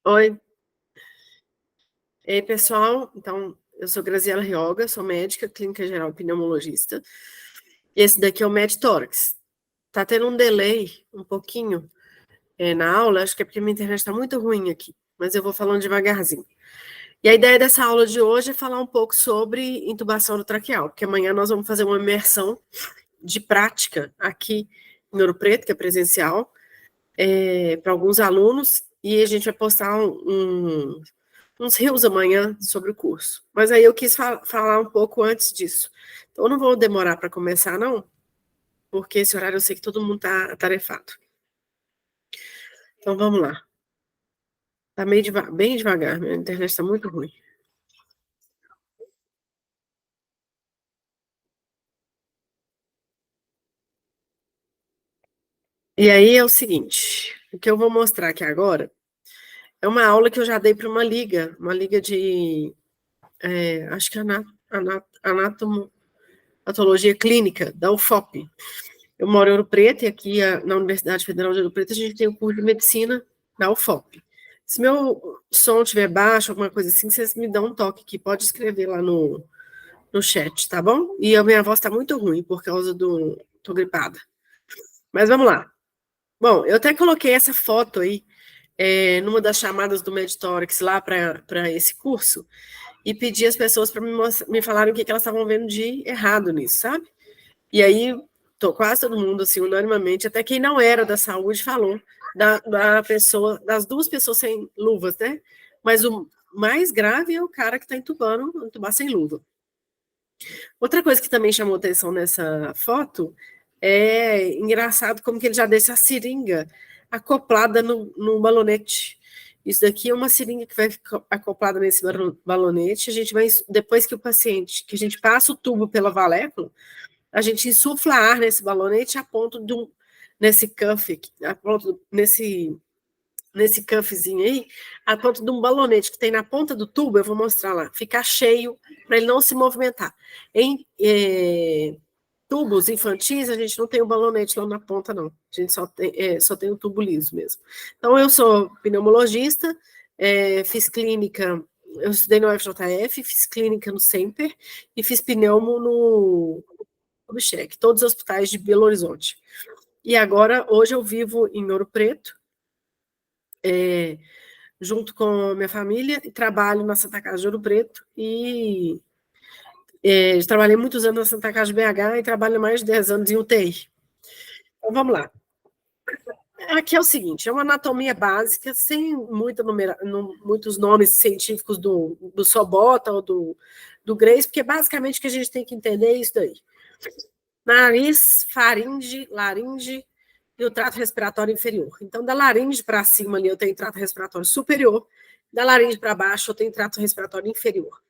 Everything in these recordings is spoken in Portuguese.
Oi, e aí, pessoal. Então, eu sou Graziela Rioga, sou médica, clínica geral pneumologista. E esse daqui é o MedTorax. Tá tendo um delay um pouquinho na aula, acho que é porque minha internet está muito ruim aqui, mas eu vou falando devagarzinho. E a ideia dessa aula de hoje é falar um pouco sobre intubação traqueal, porque amanhã nós vamos fazer uma imersão de prática aqui em Ouro Preto, que é presencial, para alguns alunos, e a gente vai postar uns rios amanhã sobre o curso. Mas aí eu quis falar um pouco antes disso. Então, eu não vou demorar para começar, não, porque esse horário eu sei que todo mundo está atarefado. Então, vamos lá. Tá meio bem devagar, minha internet está muito ruim. E aí é o seguinte, o que eu vou mostrar aqui agora é uma aula que eu já dei para uma liga de, acho que é anatomatologia clínica, da UFOP. Eu moro em Ouro Preto e aqui na Universidade Federal de Ouro Preto a gente tem o curso de medicina da UFOP. Se meu som estiver baixo, alguma coisa assim, vocês me dão um toque aqui, pode escrever lá no chat, tá bom? E a minha voz está muito ruim por causa do... tô gripada. Mas vamos lá. Bom, eu até coloquei essa foto aí numa das chamadas do MedTorax lá para esse curso e pedi às pessoas para me falarem o que elas estavam vendo de errado nisso, sabe? E aí, quase todo mundo, assim, unanimamente, até quem não era da saúde falou das duas pessoas sem luvas, né? Mas o mais grave é o cara que está entubar sem luva. Outra coisa que também chamou atenção nessa foto é engraçado como que ele já deixa a seringa acoplada no balonete. Isso daqui é uma seringa que vai ficar acoplada nesse balonete. A gente vai, depois que o paciente, que a gente passa o tubo pela valécula, a gente insufla ar nesse balonete a ponto de nesse cuff, a ponto, nesse cuffzinho aí, a ponto de um balonete que tem na ponta do tubo, eu vou mostrar lá, ficar cheio para ele não se movimentar. Em tubos infantis, a gente não tem o balonete lá na ponta, não. A gente só tem o tubo liso mesmo. Então, eu sou pneumologista, fiz clínica, eu estudei no UFJF, fiz clínica no Semper e fiz pneumo no Obcheque, todos os hospitais de Belo Horizonte. E agora, hoje eu vivo em Ouro Preto, junto com minha família, e trabalho na Santa Casa de Ouro Preto, e trabalhei muitos anos na Santa Casa de BH e trabalho mais de 10 anos em UTI. Então, vamos lá. Aqui é o seguinte, é uma anatomia básica, sem muitos nomes científicos do Sobota ou do Grace, porque basicamente o que a gente tem que entender é isso daí. Nariz, faringe, laringe e o trato respiratório inferior. Então, da laringe para cima ali eu tenho trato respiratório superior, da laringe para baixo eu tenho trato respiratório inferior.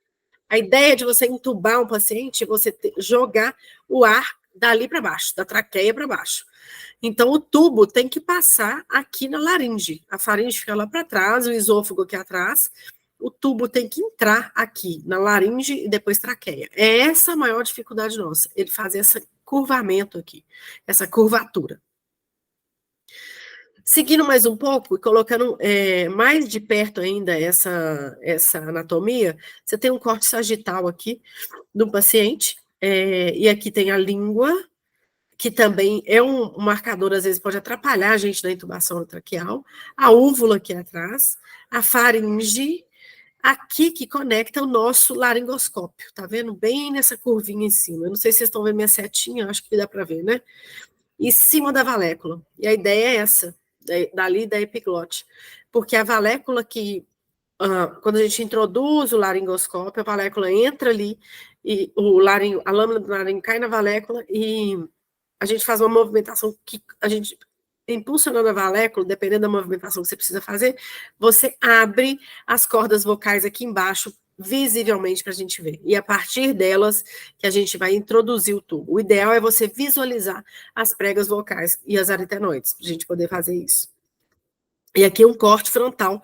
A ideia de você entubar um paciente é você jogar o ar dali para baixo, da traqueia para baixo. Então, o tubo tem que passar aqui na laringe. A faringe fica lá para trás, o esôfago aqui atrás. O tubo tem que entrar aqui na laringe e depois traqueia. É essa a maior dificuldade nossa, ele fazer esse curvamento aqui, essa curvatura. Seguindo mais um pouco e colocando mais de perto ainda essa anatomia, você tem um corte sagital aqui do paciente, e aqui tem a língua, que também é um marcador, às vezes pode atrapalhar a gente na intubação traqueal, a úvula aqui atrás, a faringe, aqui que conecta o nosso laringoscópio, tá vendo? Bem nessa curvinha em cima. Eu não sei se vocês estão vendo minha setinha, acho que dá para ver, né? Em cima da valécula. E a ideia é essa, dali da epiglote. Porque a valécula que, quando a gente introduz o laringoscópio, a valécula entra ali, e a lâmina do laringo cai na valécula e a gente faz uma movimentação que a gente, impulsionando a valécula, dependendo da movimentação que você precisa fazer, você abre as cordas vocais aqui embaixo, visivelmente para a gente ver. E a partir delas que a gente vai introduzir o tubo. O ideal é você visualizar as pregas vocais e as aritenoides, para a gente poder fazer isso. E aqui um corte frontal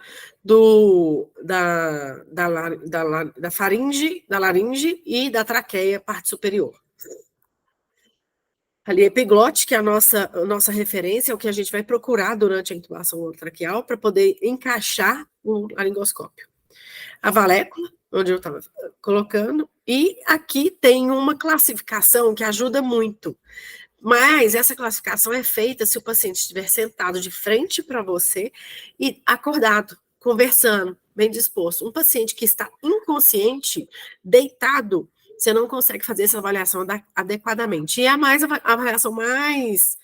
da faringe, da laringe e da traqueia, parte superior. Ali, epiglote, que é a nossa referência, é o que a gente vai procurar durante a intubação orotraqueal para poder encaixar o laringoscópio. A valécula, onde eu estava colocando, e aqui tem uma classificação que ajuda muito. Mas essa classificação é feita se o paciente estiver sentado de frente para você e acordado, conversando, bem disposto. Um paciente que está inconsciente, deitado, você não consegue fazer essa avaliação adequadamente. E a avaliação mais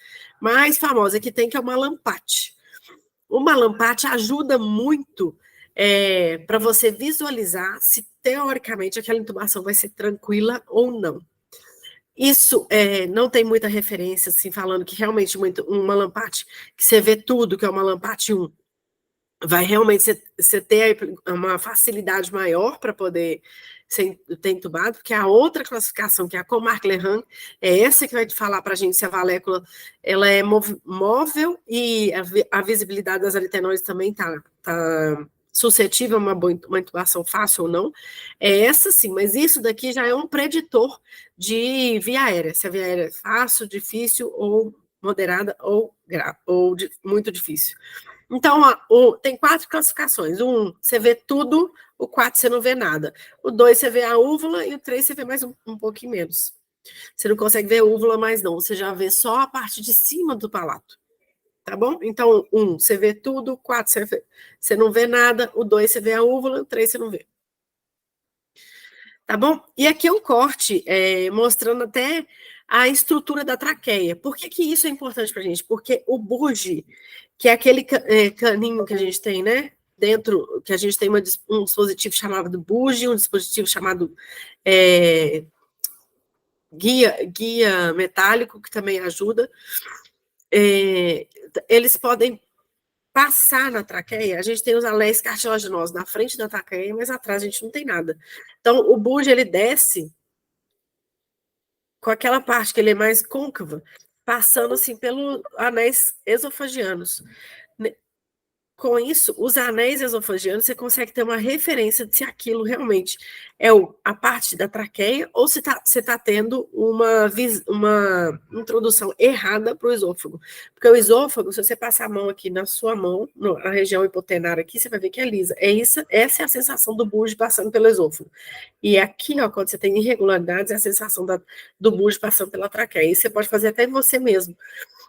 famosa que tem, que é o Mallampati. O Mallampati ajuda muito para você visualizar se, teoricamente, aquela intubação vai ser tranquila ou não. Isso não tem muita referência, assim, falando que realmente um Mallampati, que você vê tudo, que é o Mallampati 1, vai realmente você ter uma facilidade maior para poder ser entubado, porque a outra classificação, que é a Comark-Lehane, é essa que vai te falar para a gente se a valécula ela é móvel e a visibilidade das aritenoides também está suscetível a uma intubação fácil ou não. É essa sim, mas isso daqui já é um preditor de via aérea, se a via aérea é fácil, difícil ou moderada ou muito difícil. Então, tem 4 classificações. O 1, você vê tudo. O 4, você não vê nada. O 2, você vê a úvula. E o 3, você vê mais um pouquinho menos. Você não consegue ver a úvula mais não. Você já vê só a parte de cima do palato. Tá bom? Então, 1, você vê tudo. 4, você não vê nada. O 2, você vê a úvula. O 3, você não vê. Tá bom? E aqui é um corte mostrando até a estrutura da traqueia. Por que isso é importante para a gente? Porque o buge, que é aquele caninho que a gente tem, né? Dentro, que a gente tem um dispositivo chamado buge, um dispositivo chamado guia metálico, que também ajuda. Eles podem passar na traqueia. A gente tem os anéis cartilaginosos na frente da traqueia, mas atrás a gente não tem nada. Então, o buge, ele desce com aquela parte que ele é mais côncava, passando assim pelos anéis esofagianos. Com isso, os anéis esofagianos, você consegue ter uma referência de se aquilo realmente é a parte da traqueia ou se você está tendo uma introdução errada para o esôfago. Porque o esôfago, se você passar a mão aqui na sua mão, na região hipotenária aqui, você vai ver que é lisa. Essa é a sensação do buge passando pelo esôfago. E aqui, ó, quando você tem irregularidades, é a sensação do buge passando pela traqueia. Isso você pode fazer até você mesmo,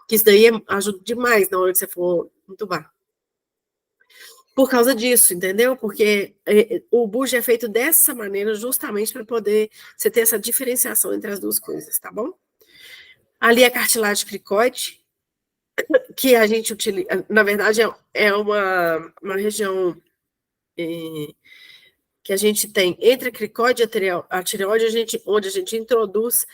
que isso daí ajuda demais na hora que você for entubar. Por causa disso, entendeu? Porque o buge é feito dessa maneira justamente para poder você ter essa diferenciação entre as duas coisas, tá bom? Ali é cartilagem cricoide, que a gente utiliza, na verdade, é uma região que a gente tem entre a cricoide e a tireoide, onde a gente introduz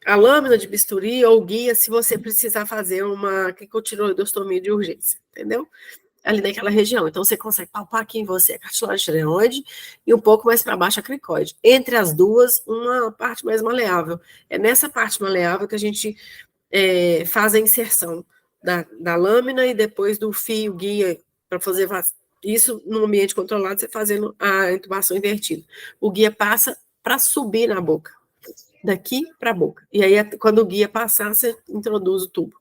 a lâmina de bisturi ou guia se você precisar fazer uma cricotiroidostomia de urgência, entendeu? Ali naquela região. Então, você consegue palpar aqui em você a cartilagem tireoide e um pouco mais para baixo a cricoide. Entre as duas, uma parte mais maleável. É nessa parte maleável que a gente faz a inserção da lâmina e depois do fio guia para fazer isso no ambiente controlado, você fazendo a intubação invertida. O guia passa para subir na boca, daqui para a boca. E aí, quando o guia passar, você introduz o tubo.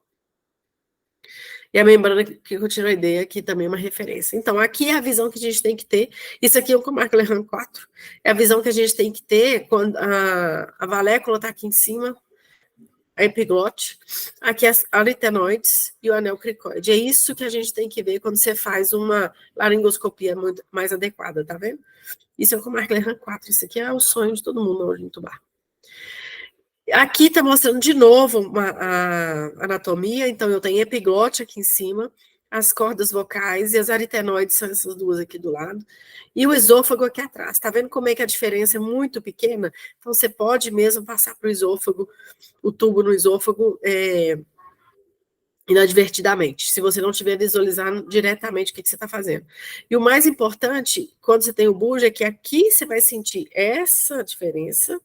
E a membrana cricotiroideia aqui também é uma referência. Então, aqui é a visão que a gente tem que ter. Isso aqui é o Comark-Lehane 4. É a visão que a gente tem que ter quando a valécula está aqui em cima, a epiglote, aqui as aritenoides e o anel cricoide. É isso que a gente tem que ver quando você faz uma laringoscopia muito mais adequada, tá vendo? Isso é o Comark-Lehane 4. Isso aqui é o sonho de todo mundo hoje entubar. Aqui está mostrando de novo a anatomia, então eu tenho epiglote aqui em cima, as cordas vocais e as aritenoides são essas duas aqui do lado, e o esôfago aqui atrás. Tá vendo como é que a diferença é muito pequena? Então você pode mesmo passar para o esôfago, o tubo no esôfago inadvertidamente, se você não estiver visualizando diretamente o que você está fazendo. E o mais importante, quando você tem o buge, é que aqui você vai sentir essa diferença,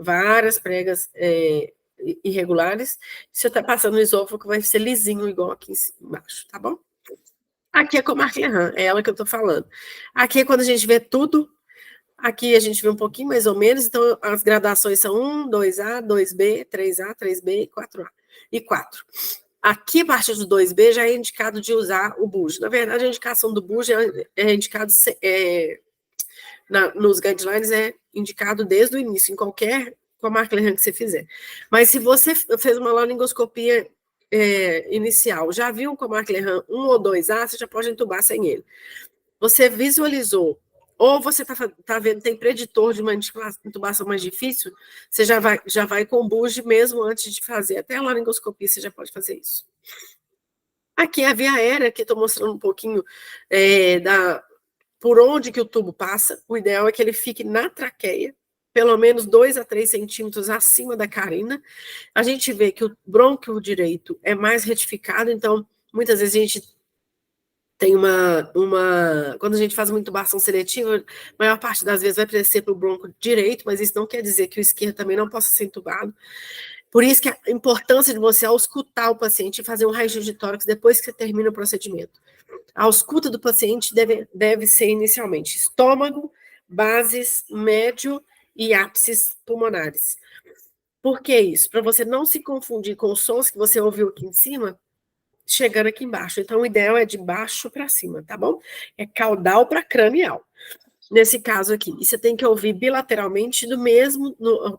várias pregas irregulares. Se você está passando no esôfago, vai ser lisinho, igual aqui embaixo, tá bom? Aqui é Comark-Lehane, é ela que eu estou falando. Aqui é quando a gente vê tudo, aqui a gente vê um pouquinho mais ou menos, então as gradações são 1, 2A, 2B, 3A, 3B e 4A. E 4. Aqui, a partir do 2B, já é indicado de usar o BUG. Na verdade, a indicação do BUG é indicado nos guidelines, é indicado desde o início, em qualquer Comark-Lehan que você fizer. Mas se você fez uma laringoscopia inicial, já viu o Comark-Lehan 1 ou 2A, você já pode entubar sem ele. Você visualizou, ou você tá vendo, tem preditor de uma intubação mais difícil, você já vai com o BUG mesmo antes de fazer. Até a laringoscopia você já pode fazer isso. Aqui é a via aérea, que estou mostrando um pouquinho por onde que o tubo passa. O ideal é que ele fique na traqueia, pelo menos 2 a 3 centímetros acima da carina. A gente vê que o brônquio direito é mais retificado, então, muitas vezes a gente tem quando a gente faz uma intubação seletiva, a maior parte das vezes vai crescer para o brônquio direito, mas isso não quer dizer que o esquerdo também não possa ser intubado. Por isso que a importância de você auscultar o paciente e fazer um raio-x de tórax depois que você termina o procedimento. A ausculta do paciente deve ser inicialmente estômago, bases, médio e ápices pulmonares. Por que isso? Para você não se confundir com os sons que você ouviu aqui em cima, chegando aqui embaixo. Então, o ideal é de baixo para cima, tá bom? É caudal para cranial. Nesse caso aqui, e você tem que ouvir bilateralmente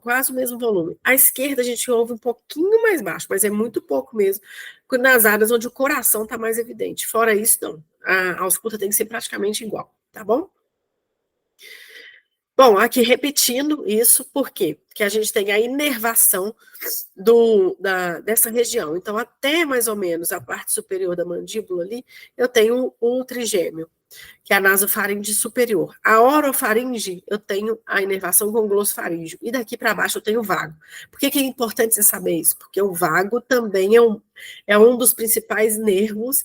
quase o mesmo volume. À esquerda, a gente ouve um pouquinho mais baixo, mas é muito pouco mesmo, nas áreas onde o coração está mais evidente. Fora isso, não. A ausculta tem que ser praticamente igual, tá bom? Bom, aqui repetindo isso, por quê? Porque a gente tem a inervação dessa região. Então, até mais ou menos a parte superior da mandíbula ali, eu tenho o trigêmeo, que é a nasofaringe superior. A orofaringe, eu tenho a inervação com o glossofaríngeo. E daqui para baixo eu tenho o vago. Por que é importante você saber isso? Porque o vago também é um dos principais nervos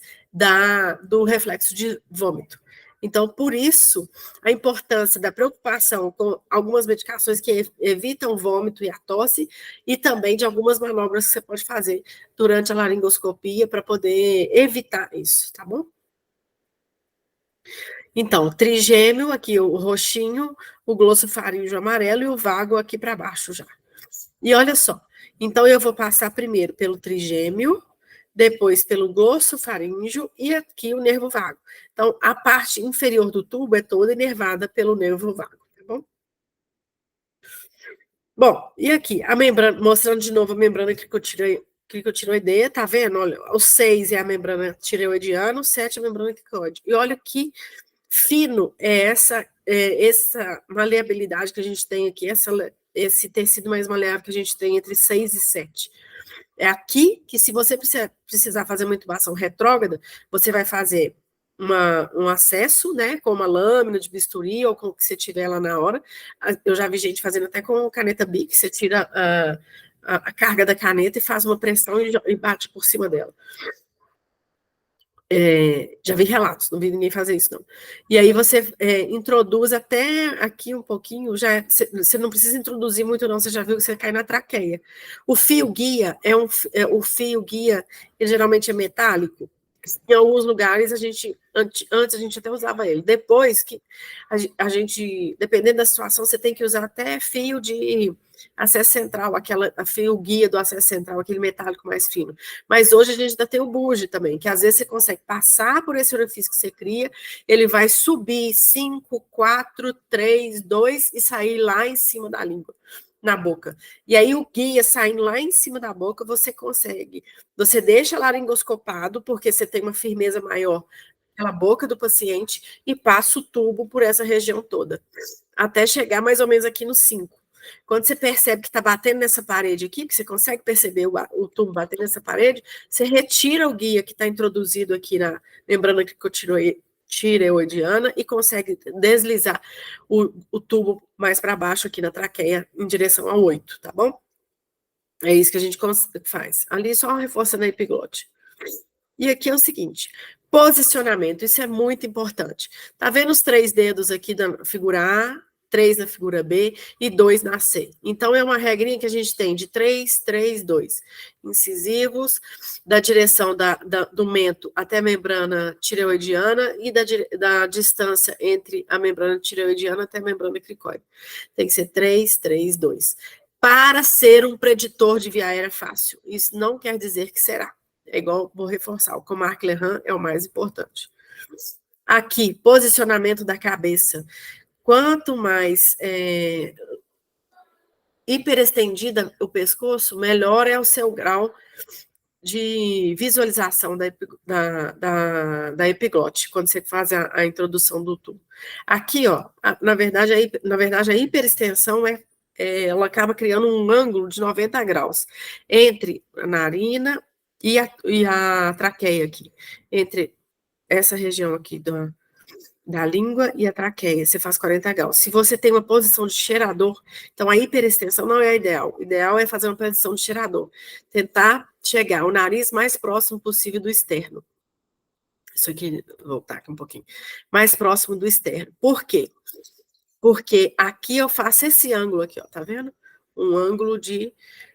do reflexo de vômito. Então, por isso, a importância da preocupação com algumas medicações que evitam o vômito e a tosse, e também de algumas manobras que você pode fazer durante a laringoscopia para poder evitar isso, tá bom? Então, trigêmeo, aqui o roxinho, o glossofaríngeo amarelo e o vago aqui para baixo já. E olha só, então eu vou passar primeiro pelo trigêmeo, depois pelo glossofaríngeo e aqui o nervo vago. Então, a parte inferior do tubo é toda inervada pelo nervo vago, tá bom? Bom, e aqui, a membrana, mostrando de novo a membrana cricotiroideia, tá vendo? Olha, o 6 é a membrana tireoidiana, o 7 é a membrana cricoide. E olha que fino é essa maleabilidade que a gente tem aqui, esse tecido mais maleável que a gente tem entre 6 e 7. É aqui que, se você precisar fazer uma intubação retrógrada, você vai fazer um acesso, né, com uma lâmina de bisturi ou com o que você tiver lá na hora. Eu já vi gente fazendo até com caneta Bic, você tira a carga da caneta e faz uma pressão e bate por cima dela. Já vi relatos, não vi ninguém fazer isso, não. E aí você introduz até aqui um pouquinho, você não precisa introduzir muito, não, você já viu que você cai na traqueia. O fio guia o fio guia, ele geralmente é metálico. Em alguns lugares, antes a gente até usava ele. Depois que a gente, dependendo da situação, você tem que usar até fio de acesso central, a fio guia do acesso central, aquele metálico mais fino. Mas hoje a gente ainda tem o buge também, que às vezes você consegue passar por esse orifício que você cria, ele vai subir 5, 4, 3, 2 e sair lá em cima da língua, na boca. E aí o guia saindo lá em cima da boca, você deixa laringoscopado, porque você tem uma firmeza maior pela boca do paciente e passa o tubo por essa região toda, até chegar mais ou menos aqui no 5. Quando você percebe que está batendo nessa parede aqui, que você consegue perceber o tubo batendo nessa parede, você retira o guia que está introduzido aqui na membrana tireoidiana e consegue deslizar o tubo mais para baixo aqui na traqueia, em direção ao 8, tá bom? É isso que a gente faz. Ali só reforçando a epiglote. E aqui é o seguinte, posicionamento, isso é muito importante. Tá vendo os 3 dedos aqui da figura A, 3 na figura B e 2 na C. Então, é uma regrinha que a gente tem de 3, 3, 2. Incisivos, da direção do mento até a membrana tireoidiana e da distância entre a membrana tireoidiana até a membrana cricoide. Tem que ser 3, 3, 2. Para ser um preditor de via aérea fácil. Isso não quer dizer que será. É igual, vou reforçar, o Comark-Lehand é o mais importante. Aqui, posicionamento da cabeça. Quanto mais hiperestendida o pescoço, melhor é o seu grau de visualização da epiglote, quando você faz a introdução do tubo. Aqui, ó, na verdade, a hiperextensão ela acaba criando um ângulo de 90 graus entre a narina e a traqueia aqui, entre essa região aqui da língua e a traqueia, você faz 40 graus. Se você tem uma posição de cheirador, então a hiperextensão não é a ideal. O ideal é fazer uma posição de cheirador. Tentar chegar o nariz mais próximo possível do externo. Isso aqui, vou voltar aqui um pouquinho. Mais próximo do externo. Por quê? Porque aqui eu faço esse ângulo aqui, ó, tá vendo? Um ângulo de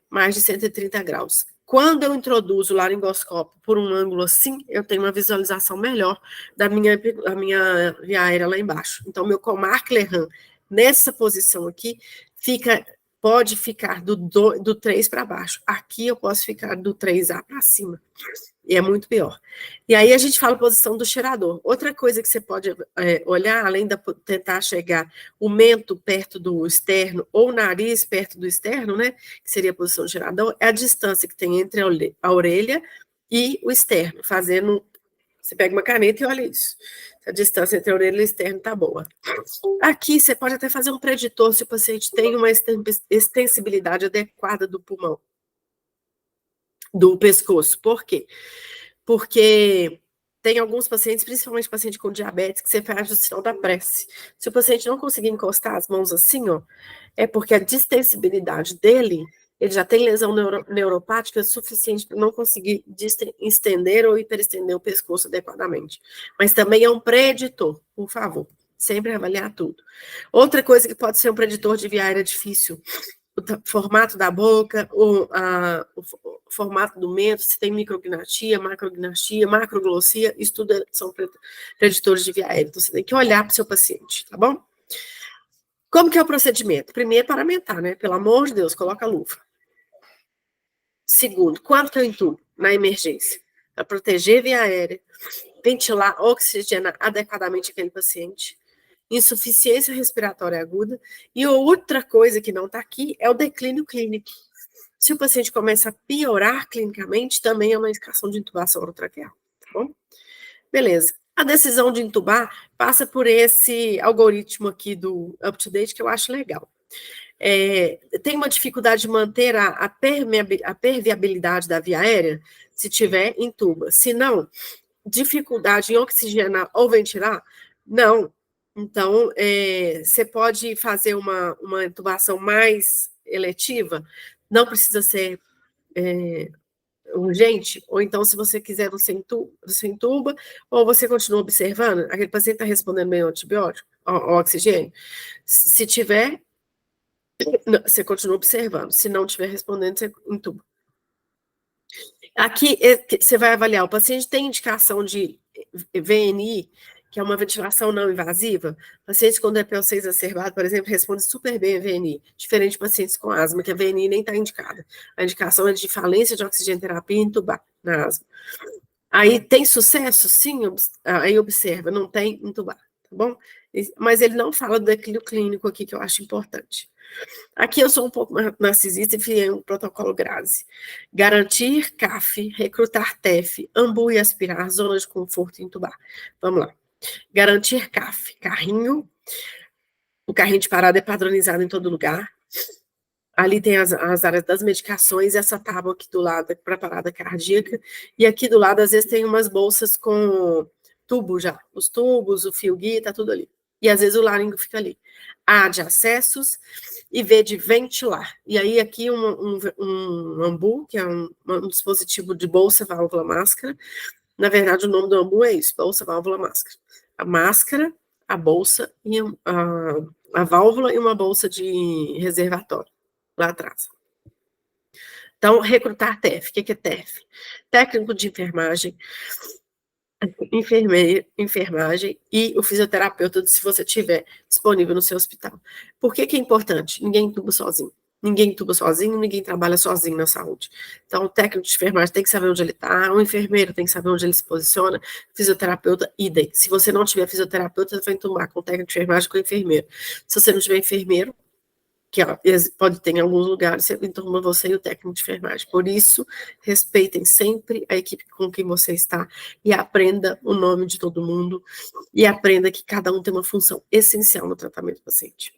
mais de 130 graus. Quando eu introduzo o laringoscópio por um ângulo assim, eu tenho uma visualização melhor da minha via aérea lá embaixo. Então, meu Comark-Lehand, nessa posição aqui, pode ficar do 3 para baixo. Aqui eu posso ficar do 3A para cima. E é muito pior. E aí a gente fala posição do cheirador. Outra coisa que você pode olhar, além de tentar chegar o mento perto do externo ou o nariz perto do externo, né, que seria a posição do cheirador, é a distância que tem entre a orelha e o externo, fazendo... Você pega uma caneta e olha isso. A distância entre a orelha e o externo tá boa. Aqui você pode até fazer um preditor se o paciente tem uma extensibilidade adequada do pulmão, do pescoço. Por quê? Porque tem alguns pacientes, principalmente paciente com diabetes, que você faz o sinal da prece. Se o paciente não conseguir encostar as mãos assim, ó, é porque a distensibilidade dele, ele já tem lesão neuropática suficiente para não conseguir estender ou hiperestender o pescoço adequadamente. Mas também é um preditor, por favor. Sempre avaliar tudo. Outra coisa que pode ser um preditor de via aérea difícil, o formato da boca, o formato do mento, se tem micrognatia, macroglossia, isso tudo são preditores de via aérea. Então, você tem que olhar para o seu paciente, tá bom? Como que é o procedimento? Primeiro, paramentar, né? Pelo amor de Deus, coloca a luva. Segundo, quanto que eu intubo na emergência? Para proteger a via aérea, ventilar, oxigenar adequadamente aquele paciente, insuficiência respiratória aguda, e outra coisa que não está aqui é o declínio clínico. Se o paciente começa a piorar clinicamente, também é uma indicação de intubação orotraqueal, tá bom? Beleza. A decisão de intubar passa por esse algoritmo aqui do UpToDate que eu acho legal. Tem uma dificuldade de manter a permeabilidade da via aérea? Se tiver, intuba. Se não, dificuldade em oxigenar ou ventilar? Não. Então, você pode fazer uma intubação mais eletiva, não precisa ser urgente, ou então, se você quiser, você intuba, ou você continua observando, aquele paciente está respondendo bem ao antibiótico, ao oxigênio. Se tiver, você continua observando. Se não estiver respondendo, você intuba. Aqui, você vai avaliar, o paciente tem indicação de VNI, que é uma ventilação não invasiva. Pacientes com DPO-C exacerbado, por exemplo, respondem super bem a VNI, diferente de pacientes com asma, que a VNI nem está indicada. A indicação é de falência de oxigenoterapia e intubar na asma. Aí tem sucesso? Sim, aí observa, não tem, intubar, tá bom? Mas ele não fala do declínio clínico aqui, que eu acho importante. Aqui eu sou um pouco narcisista e enfiei um protocolo GRASE. Garantir CAF, recrutar TEF, ambu e aspirar, zona de conforto e intubar. Vamos lá. Garantir CAF, carrinho. O carrinho de parada é padronizado em todo lugar. Ali tem as áreas das medicações e essa tábua aqui do lado para parada cardíaca. E aqui do lado, às vezes, tem umas bolsas com tubo já. Os tubos, o fio guia, tá tudo ali. E às vezes o laringo fica ali. A de acessos e V de ventilar. E aí aqui um ambu, que é um dispositivo de bolsa, válvula, máscara. Na verdade, o nome do ambu é isso, bolsa, válvula, máscara. A máscara, a bolsa, e a válvula e uma bolsa de reservatório lá atrás. Então, recrutar TEF. O que é TEF? Técnico de enfermagem, enfermagem e o fisioterapeuta, se você tiver disponível no seu hospital. Por que é importante? Ninguém intuba sozinho. Ninguém tuba sozinho, ninguém trabalha sozinho na saúde. Então, o técnico de enfermagem tem que saber onde ele está, o enfermeiro tem que saber onde ele se posiciona, fisioterapeuta, idem. Se você não tiver fisioterapeuta, você vai entumar com o técnico de enfermagem com o enfermeiro. Se você não tiver enfermeiro, que pode ter em alguns lugares, você enturma você e o técnico de enfermagem. Por isso, respeitem sempre a equipe com quem você está e aprenda o nome de todo mundo e aprenda que cada um tem uma função essencial no tratamento do paciente.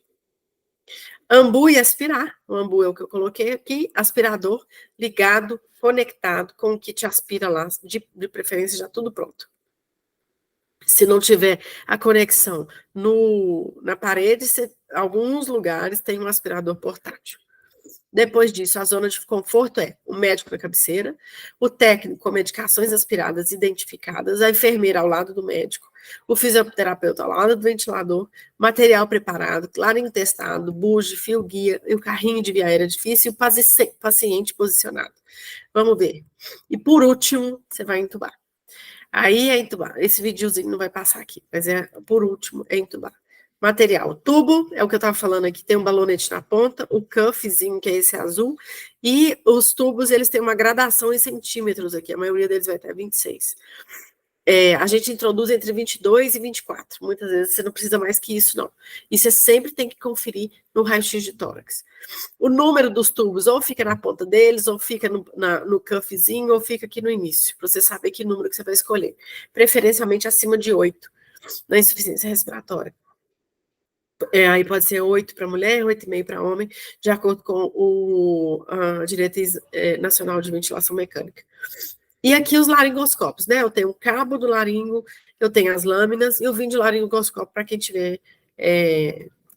Ambu e aspirar. O ambu é o que eu coloquei aqui, aspirador ligado, conectado com o kit aspira lá, de preferência já tudo pronto. Se não tiver a conexão na parede, alguns lugares tem um aspirador portátil. Depois disso, a zona de conforto é o médico na cabeceira, o técnico com medicações aspiradas identificadas, a enfermeira ao lado do médico, o fisioterapeuta ao lado do ventilador, material preparado, clarinho testado, bugie, fio guia, e o carrinho de via aérea difícil e o paciente posicionado. Vamos ver. E por último, você vai entubar. Aí é entubar. Esse videozinho não vai passar aqui, mas por último, é entubar. Material, tubo, é o que eu estava falando aqui, tem um balonete na ponta, o cuffzinho, que é esse azul, e os tubos, eles têm uma gradação em centímetros aqui, a maioria deles vai até 26. A gente introduz entre 22 e 24, muitas vezes você não precisa mais que isso, não. E você sempre tem que conferir no raio-x de tórax. O número dos tubos ou fica na ponta deles, ou fica no cuffzinho, ou fica aqui no início, para você saber que número que você vai escolher. Preferencialmente acima de 8, na insuficiência respiratória. Aí pode ser 8 para mulher, 8,5 para homem, de acordo com a Diretriz Nacional de Ventilação Mecânica. E aqui os laringoscópios, né? Eu tenho o cabo do laringo, eu tenho as lâminas, e eu vim de laringoscópio para quem tiver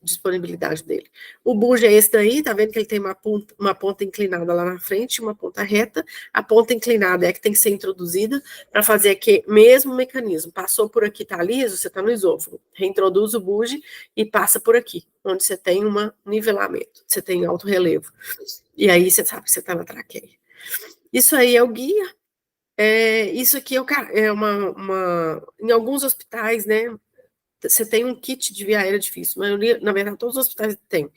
disponibilidade dele. O bugie é esse daí, tá vendo que ele tem uma ponta inclinada lá na frente, uma ponta reta. A ponta inclinada é a que tem que ser introduzida para fazer aqui mesmo mecanismo. Passou por aqui, tá liso, você tá no esôfago. Reintroduz o bugie e passa por aqui, onde você tem um nivelamento, você tem alto relevo. E aí você sabe que você tá na traqueia. Isso aí é o guia. Isso aqui é em alguns hospitais, né? Você tem um kit de via aérea difícil. Na verdade, todos os hospitais têm.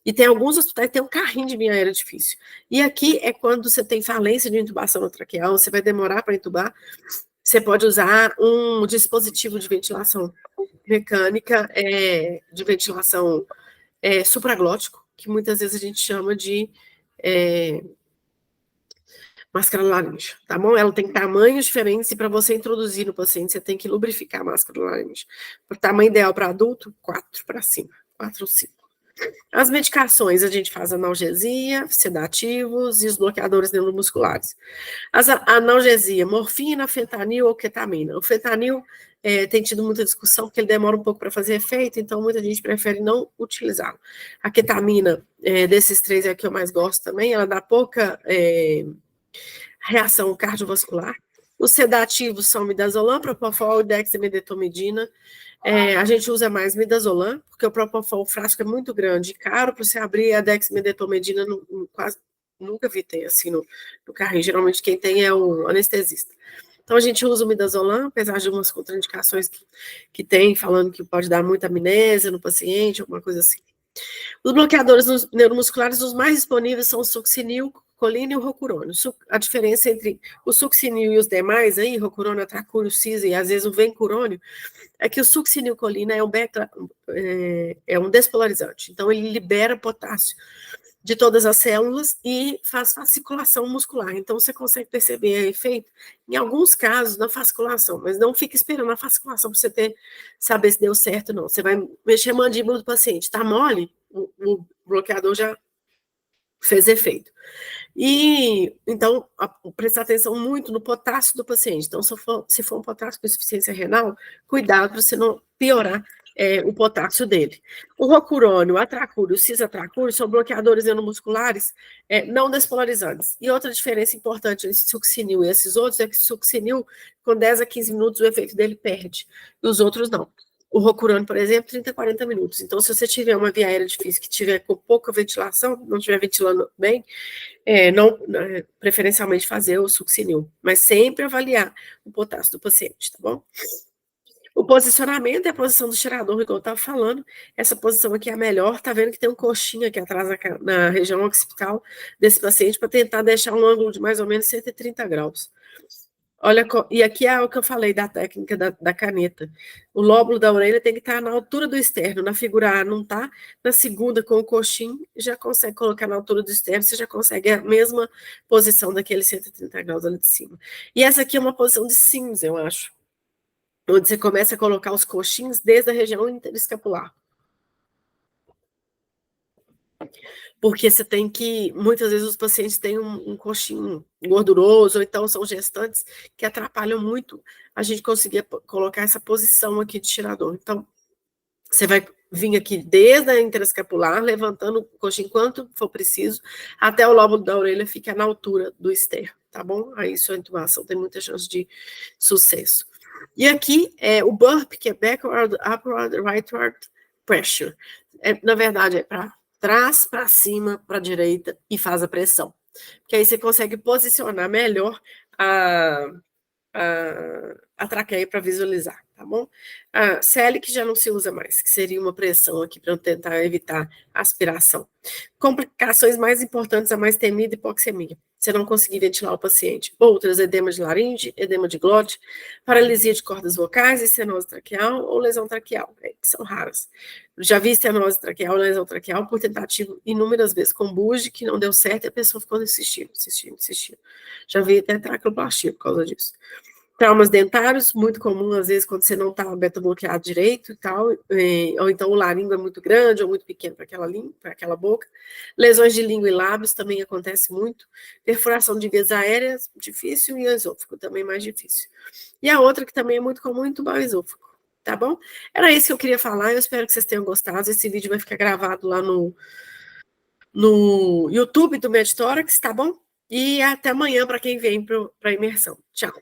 E tem alguns hospitais que tem um carrinho de via aérea difícil. E aqui é quando você tem falência de intubação no traqueal, você vai demorar para intubar, você pode usar um dispositivo de ventilação mecânica, de ventilação supraglótico, que muitas vezes a gente chama de máscara laringe, tá bom? Ela tem tamanhos diferentes e para você introduzir no paciente, você tem que lubrificar a máscara laringe. O tamanho ideal para adulto, 4 para cima, 4 ou 5. As medicações, a gente faz analgesia, sedativos e os bloqueadores neuromusculares. A analgesia, morfina, fentanil ou ketamina. O fentanil tem tido muita discussão, porque ele demora um pouco para fazer efeito, então muita gente prefere não utilizá-lo. A ketamina, desses três, é a que eu mais gosto também, ela dá pouca reação cardiovascular. Os sedativos são midazolam, propofol e dexmedetomidina. A gente usa mais midazolam, porque o propofol, o frasco é muito grande, caro para você abrir. A dexmedetomidina quase nunca vi ter assim no carrinho. Geralmente quem tem é o anestesista. Então a gente usa o midazolam, apesar de umas contraindicações que tem, falando que pode dar muita amnésia no paciente, alguma coisa assim. Os bloqueadores neuromusculares, os mais disponíveis são o succinil, colina e o rocurônio. A diferença entre o succinil e os demais, aí, rocurônio, atracúrio, cisa e às vezes o vencurônio, é que o succinilcolina é um despolarizante. Então, ele libera potássio de todas as células e faz fasciculação muscular. Então, você consegue perceber efeito, em alguns casos, na fasciculação, mas não fica esperando a fasciculação para você saber se deu certo ou não. Você vai mexer a mandíbula do paciente, tá mole? O bloqueador já fez efeito. E, então, prestar atenção muito no potássio do paciente. Então, se for um potássio com insuficiência renal, cuidado para você não piorar o potássio dele. O rocurônio, o atracúrio, o cisatracúrio são bloqueadores neuromusculares não despolarizantes. E outra diferença importante entre succinil e esses outros é que succinil, com 10 a 15 minutos, o efeito dele perde. E os outros não. O rocurônio, por exemplo, 30 a 40 minutos. Então, se você tiver uma via aérea difícil, que tiver com pouca ventilação, não estiver ventilando bem, preferencialmente fazer o succinil, mas sempre avaliar o potássio do paciente, tá bom? O posicionamento é a posição do tirador, igual eu estava falando. Essa posição aqui é a melhor. Tá vendo que tem um coxinho aqui atrás na região occipital desse paciente para tentar deixar um ângulo de mais ou menos 130 graus. Olha, e aqui é o que eu falei da técnica da caneta. O lóbulo da orelha tem que estar na altura do externo. Na figura A não está. Na segunda, com o coxim, já consegue colocar na altura do externo, você já consegue a mesma posição daquele 130 graus ali de cima. E essa aqui é uma posição de cinza, eu acho. Onde você começa a colocar os coxins desde a região interescapular. Porque você tem que, muitas vezes os pacientes têm um coxinho gorduroso, ou então são gestantes, que atrapalham muito a gente conseguir colocar essa posição aqui de tirador. Então, você vai vir aqui desde a interescapular, levantando o coxinho quanto for preciso, até o lóbulo da orelha ficar na altura do externo, tá bom? Aí sua intubação tem muita chance de sucesso. E aqui é o burp, que é backward, upward, rightward pressure. Na verdade, é para trás, para cima, para a direita e faz a pressão. Porque aí você consegue posicionar melhor a traqueia para visualizar, tá bom? A CL que já não se usa mais, que seria uma pressão aqui para tentar evitar aspiração. Complicações mais importantes, a mais temida, hipoxemia. Você não conseguir ventilar o paciente. Outras, edema de laringe, edema de glote, paralisia de cordas vocais, estenose traqueal ou lesão traqueal, que são raras. Já vi estenose traqueal, lesão traqueal por tentativa inúmeras vezes com buge, que não deu certo e a pessoa ficou insistindo. Já vi até traqueoplastia por causa disso. Traumas dentários, muito comum, às vezes, quando você não está beta-bloqueado direito e tal, ou então o laringo é muito grande ou muito pequeno para aquela boca. Lesões de língua e lábios também acontece muito. Perfuração de vias aéreas, difícil, e esôfago também mais difícil. E a outra que também é muito comum, entubar o esôfago, tá bom? Era isso que eu queria falar, eu espero que vocês tenham gostado. Esse vídeo vai ficar gravado lá no YouTube do Medtórax, tá bom? E até amanhã para quem vem para a imersão. Tchau.